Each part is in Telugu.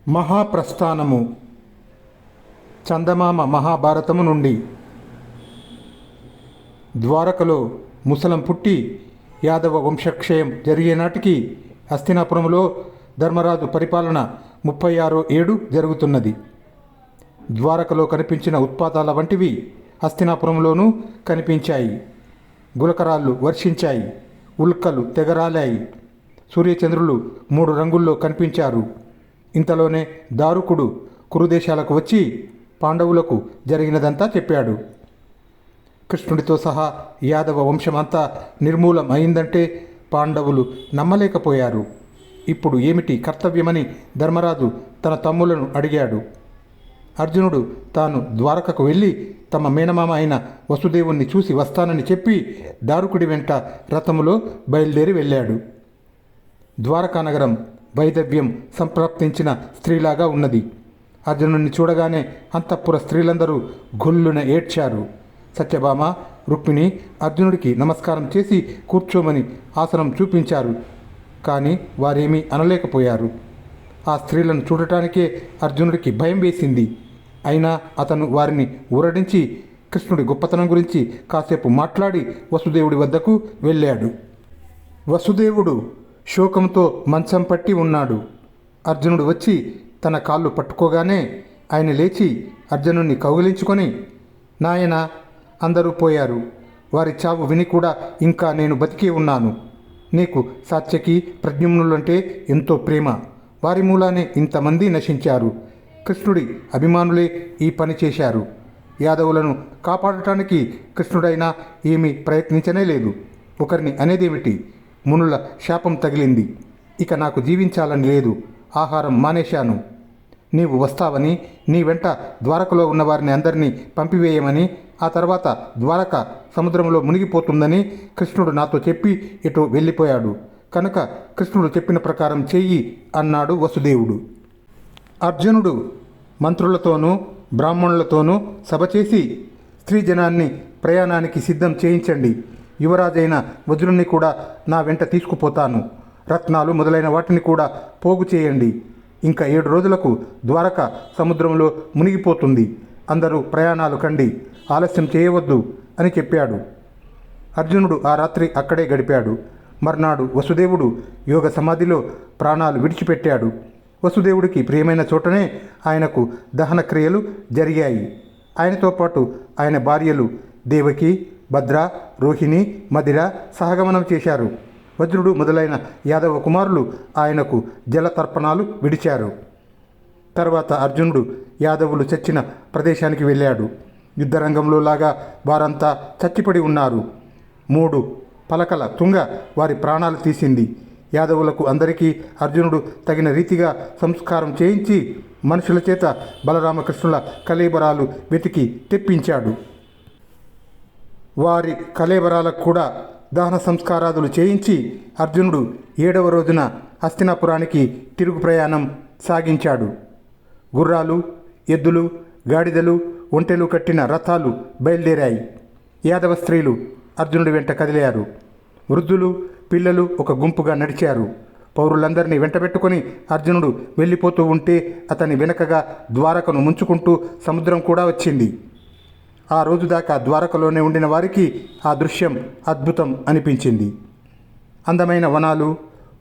మహాప్రస్థానము చందమామ మహాభారతము నుండి. ద్వారకలో ముసలం పుట్టి యాదవ వంశక్షయం జరిగే నాటికి హస్తినాపురంలో ధర్మరాజు పరిపాలన 36వ ఏడు జరుగుతున్నది. ద్వారకలో కనిపించిన ఉత్పాతాల వంటివి హస్తినాపురంలోనూ కనిపించాయి. గులకరాళ్ళు వర్షించాయి, ఉల్కలు తెగరాలాయి, సూర్యచంద్రులు 3 రంగుల్లో కనిపించారు. ఇంతలోనే దారుకుడు కురుదేశాలకు వచ్చి పాండవులకు జరిగినదంతా చెప్పాడు. కృష్ణుడితో సహా యాదవ వంశమంతా నిర్మూలం అయిందంటే పాండవులు నమ్మలేకపోయారు. ఇప్పుడు ఏమిటి కర్తవ్యమని ధర్మరాజు తన తమ్ములను అడిగాడు. అర్జునుడు తాను ద్వారకకు వెళ్ళి తమ మేనమామ అయిన వసుదేవుణ్ణి చూసి వస్తానని చెప్పి దారుకుడి వెంట రథములో బయలుదేరి వెళ్ళాడు. ద్వారకా నగరం వైదవ్యం సంప్రాప్తించిన స్త్రీలాగా ఉన్నది. అర్జునుడిని చూడగానే అంతఃపుర స్త్రీలందరూ గొల్లున ఏడ్చారు. సత్యభామ, రుక్మిణి అర్జునుడికి నమస్కారం చేసి కూర్చోమని ఆసనం చూపించారు. కానీ వారేమీ అనలేకపోయారు. ఆ స్త్రీలను చూడటానికే అర్జునుడికి భయం వేసింది. అయినా అతను వారిని ఊరడించి కృష్ణుడి గొప్పతనం గురించి కాసేపు మాట్లాడి వసుదేవుడి వద్దకు వెళ్ళాడు. వసుదేవుడు శోకంతో మంచం పట్టి ఉన్నాడు. అర్జునుడు వచ్చి తన కాళ్ళు పట్టుకోగానే ఆయన లేచి అర్జునుడిని కౌగిలించుకొని, నాయనా, అందరూ పోయారు. వారి చావు విని కూడా ఇంకా నేను బతికే ఉన్నాను. నీకు సాత్యకి ప్రద్యుమ్నులంటే ఎంతో ప్రేమ. వారి మూలానే ఇంతమంది నశించారు. కృష్ణుడి అభిమానులే ఈ పని చేశారు. యాదవులను కాపాడటానికి కృష్ణుడైనా ఏమీ ప్రయత్నించనే లేదు. ఒకరిని అనేదేమిటి? మునుల శాపం తగిలింది. ఇక నాకు జీవించాలని లేదు. ఆహారం మానేశాను. నీవు వస్తావని, నీ వెంట ద్వారకలో ఉన్నవారిని అందరినీ పంపివేయమని, ఆ తర్వాత ద్వారక సముద్రంలో మునిగిపోతుందని కృష్ణుడు నాతో చెప్పి ఎటో వెళ్ళిపోయాడు. కనుక కృష్ణుడు చెప్పిన ప్రకారం చెయ్యి అన్నాడు వసుదేవుడు. అర్జునుడు మంత్రులతోనూ బ్రాహ్మణులతోనూ సభ చేసి, స్త్రీ జనాన్ని ప్రయాణానికి సిద్ధం చేయించండి. యువరాజైన వజ్రుణ్ణి కూడా నా వెంట తీసుకుపోతాను. రత్నాలు మొదలైన వాటిని కూడా పోగు చేయండి. ఇంకా 7 రోజులకు ద్వారక సముద్రంలో మునిగిపోతుంది. అందరూ ప్రయాణాలు కండి, ఆలస్యం చేయవద్దు అని చెప్పాడు. అర్జునుడు ఆ రాత్రి అక్కడే గడిపాడు. మర్నాడు వసుదేవుడు యోగ సమాధిలో ప్రాణాలు విడిచిపెట్టాడు. వసుదేవుడికి ప్రియమైన చోటనే ఆయనకు దహన క్రియలు జరిగాయి. ఆయనతో పాటు ఆయన భార్యలు దేవకి, భద్ర, రోహిణి, మదిర సహగమనం చేశారు. వజ్రుడు మొదలైన యాదవ కుమారులు ఆయనకు జలతర్పణాలు విడిచారు. తర్వాత అర్జునుడు యాదవులు చచ్చిన ప్రదేశానికి వెళ్ళాడు. యుద్ధరంగంలో లాగా వారంతా చచ్చిపడి ఉన్నారు. 3 పలకల తుంగ వారి ప్రాణాలు తీసింది. యాదవులకు అందరికీ అర్జునుడు తగిన రీతిగా సంస్కారం చేయించి మనుషుల చేత బలరామకృష్ణుల కళేబరాలు వెతికి తెప్పించాడు. వారి కళేబరాలకు కూడా దహన సంస్కారాదులు చేయించి అర్జునుడు 7వ రోజున హస్తినాపురానికి తిరుగు ప్రయాణం సాగించాడు. గుర్రాలు, ఎద్దులు, గాడిదలు, ఒంటెలు కట్టిన రథాలు బయలుదేరాయి. యాదవ స్త్రీలు అర్జునుడి వెంట కదిలారు. వృద్ధులు, పిల్లలు ఒక గుంపుగా నడిచారు. పౌరులందరినీ వెంటబెట్టుకొని అర్జునుడు వెళ్ళిపోతూ ఉంటే అతని వెనకగా ద్వారకను ముంచుకుంటూ సముద్రం కూడా వచ్చింది. ఆ రోజు దాకా ద్వారకలోనే ఉండిన వారికి ఆ దృశ్యం అద్భుతం అనిపించింది. అందమైన వనాలు,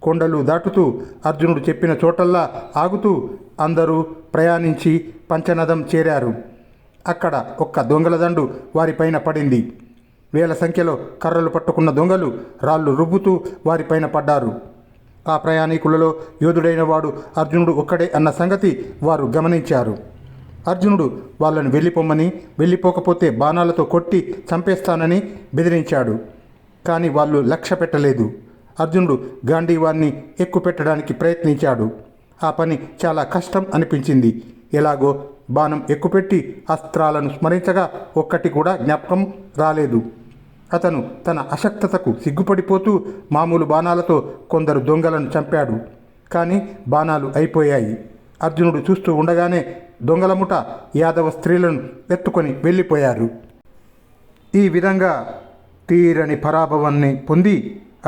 కొండలు దాటుతూ అర్జునుడు చెప్పిన చోటల్లా ఆగుతూ అందరూ ప్రయాణించి పంచనదం చేరారు. అక్కడ ఒక్క దొంగల దండు వారిపైన పడింది. వేల సంఖ్యలో కర్రలు పట్టుకున్న దొంగలు రాళ్ళు రుబ్బుతూ వారిపైన పడ్డారు. ఆ ప్రయాణికులలో యోధుడైన వాడు అర్జునుడు ఒక్కడే అన్న సంగతి వారు గమనించారు. అర్జునుడు వాళ్ళను వెళ్ళిపోమని, వెళ్ళిపోకపోతే బాణాలతో కొట్టి చంపేస్తానని బెదిరించాడు. కానీ వాళ్ళు లక్ష్య పెట్టలేదు. అర్జునుడు గాంధీవాన్ని ఎక్కుపెట్టడానికి ప్రయత్నించాడు. ఆ పని చాలా కష్టం అనిపించింది. ఎలాగో బాణం ఎక్కుపెట్టి అస్త్రాలను స్మరించగా ఒక్కటి కూడా జ్ఞాపకం రాలేదు. అతను తన అశక్తతకు సిగ్గుపడిపోతూ మామూలు బాణాలతో కొందరు దొంగలను చంపాడు. కానీ బాణాలు అయిపోయాయి. అర్జునుడు చూస్తూ ఉండగానే దొంగల ముఠ యాదవ స్త్రీలను ఎత్తుకొని వెళ్ళిపోయారు. ఈ విధంగా తీరని పరాభవాన్ని పొంది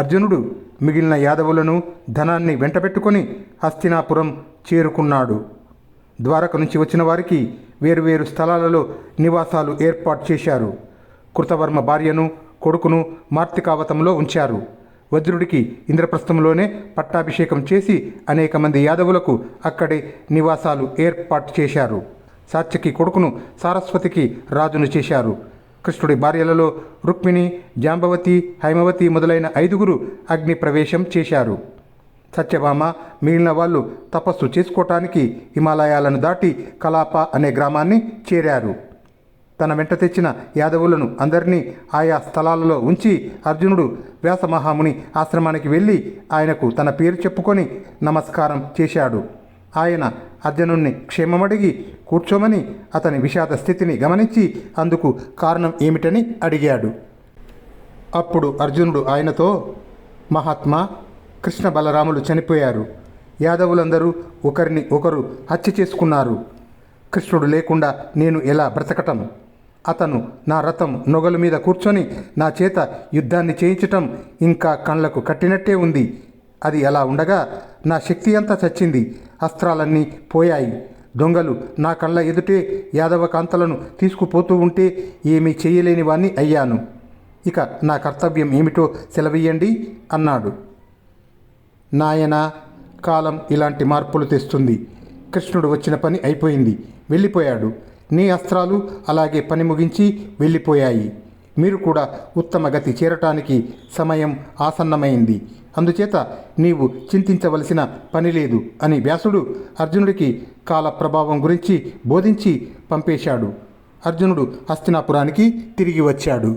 అర్జునుడు మిగిలిన యాదవులను ధనాన్ని వెంటబెట్టుకొని హస్తినాపురం చేరుకున్నాడు. ద్వారక నుంచి వచ్చిన వారికి వేరువేరు స్థలాలలో నివాసాలు ఏర్పాటు చేశారు. కృతవర్మ భార్యను కొడుకును మార్తికావతంలో ఉంచారు. వజ్రుడికి ఇంద్రప్రస్థంలోనే పట్టాభిషేకం చేసి అనేక మంది యాదవులకు అక్కడే నివాసాలు ఏర్పాటు చేశారు. సాత్యకి కొడుకును సారస్వతికి రాజును చేశారు. కృష్ణుడి భార్యలలో రుక్మిణి, జాంబవతి, హైమవతి మొదలైన 5 అగ్ని ప్రవేశం చేశారు. సత్యభామ మిగిలిన వాళ్ళు తపస్సు చేసుకోవటానికి హిమాలయాలను దాటి కలాప అనే గ్రామాన్ని చేరారు. తన వెంట తెచ్చిన యాదవులను అందరినీ ఆయా స్థలాలలో ఉంచి అర్జునుడు వ్యాసమహాముని ఆశ్రమానికి వెళ్ళి ఆయనకు తన పేరు చెప్పుకొని నమస్కారం చేశాడు. ఆయన అర్జునుణ్ణి క్షేమమడిగి కూర్చోమని అతని విషాద స్థితిని గమనించి అందుకు కారణం ఏమిటని అడిగాడు. అప్పుడు అర్జునుడు ఆయనతో, మహాత్మా, కృష్ణ బలరాములు చనిపోయారు. యాదవులందరూ ఒకరిని ఒకరు హత్య చేసుకున్నారు. కృష్ణుడు లేకుండా నేను ఎలా బ్రతకటం? అతను నా రథం నొగల మీద కూర్చొని నా చేత యుద్ధాన్ని చేయించటం ఇంకా కళ్ళకు కట్టినట్టే ఉంది. అది అలా ఉండగా నా శక్తి అంతా చచ్చింది. అస్త్రాలన్నీ పోయాయి. దొంగలు నా కళ్ళ ఎదుటే యాదవ కాంతలను తీసుకుపోతూ ఉంటే ఏమీ చేయలేని వాణ్ణి అయ్యాను. ఇక నా కర్తవ్యం ఏమిటో సెలవీయండి అన్నాడు. నాయనా, కాలం ఇలాంటి మార్పులు తెస్తుంది. కృష్ణుడు వచ్చిన పని అయిపోయింది, వెళ్ళిపోయాడు. నీ అస్త్రాలు అలాగే పని ముగించి వెళ్ళిపోయాయి. మీరు కూడా ఉత్తమ గతి చేరటానికి సమయం ఆసన్నమైంది. అందుచేత నీవు చింతించవలసిన పని లేదు అని వ్యాసుడు అర్జునుడికి కాల ప్రభావం గురించి బోధించి పంపేశాడు. అర్జునుడు హస్తినాపురానికి తిరిగి వచ్చాడు.